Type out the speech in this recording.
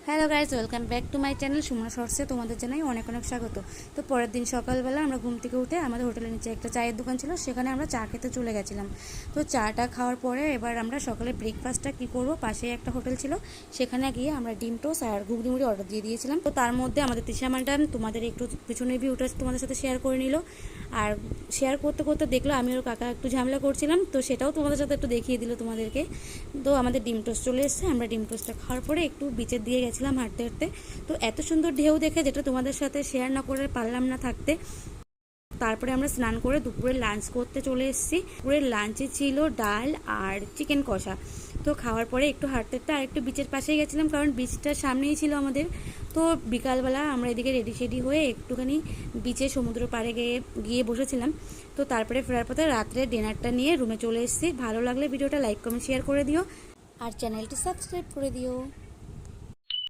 Hello guys, welcome back to my channel Sumana শর্টসে তোমাদের জানাই অনেক অনেক স্বাগত। তো পরের দিন সকালবেলা আমরা ঘুম থেকে উঠে আমাদের হোটেলের নিচে একটা চায়ের দোকান ছিল, সেখানে আমরা চা খেতে চলে গেছিলাম। তো চাটা খাওয়ার পরে এবার আমরা সকালে ব্রেকফাস্টটা কী করবো, পাশে একটা হোটেল ছিল, সেখানে গিয়ে আমরা ডিম টোস্ট আর ঘুগনি মুড়ি অর্ডার দিয়ে দিয়েছিলাম। তো তার মধ্যে আমাদের তৃষা ম্যাডাম তোমাদের একটু পিছনের ভিউটা তোমাদের সাথে শেয়ার করে নিল, আর শেয়ার করতে করতে দেখলো আমি ওর কাকা একটু ঝামেলা করছিলাম, তো সেটাও তোমাদের সাথে একটু দেখিয়ে দিল তোমাদেরকে। তো আমাদের ডিম টোস্ট চলে এসছে, আমরা ডিম টোস্টটা খাওয়ার পরে একটু বিচের দিয়ে গেছিলাম হাঁটতে হাঁটতে। তো এত সুন্দর ঢেউ দেখে যেটা তোমাদের সাথে শেয়ার না করে পারলাম না থাকতে। তারপরে আমরা স্নান করে দুপুরে লাঞ্চ করতে চলে এসেছি। দুপুরের লাঞ্চে ছিল ডাল আর চিকেন কষা। তো খাওয়ার পরে একটু হাঁটতে হাঁটতে আর একটু বিচের পাশেই গেছিলাম, কারণ বিচটার সামনেই ছিল আমাদের। তো বিকালবেলা আমরা এদিকে রেডি শেডি হয়ে একটুখানি বিচে সমুদ্র পাড়ে গিয়ে বসেছিলাম। তো তারপরে ফেরার পথে রাত্রে ডিনারটা নিয়ে রুমে চলে এসেছি। ভালো লাগলে ভিডিওটা লাইক কমেন্ট শেয়ার করে দিও, আর চ্যানেলটি সাবস্ক্রাইব করে দিও।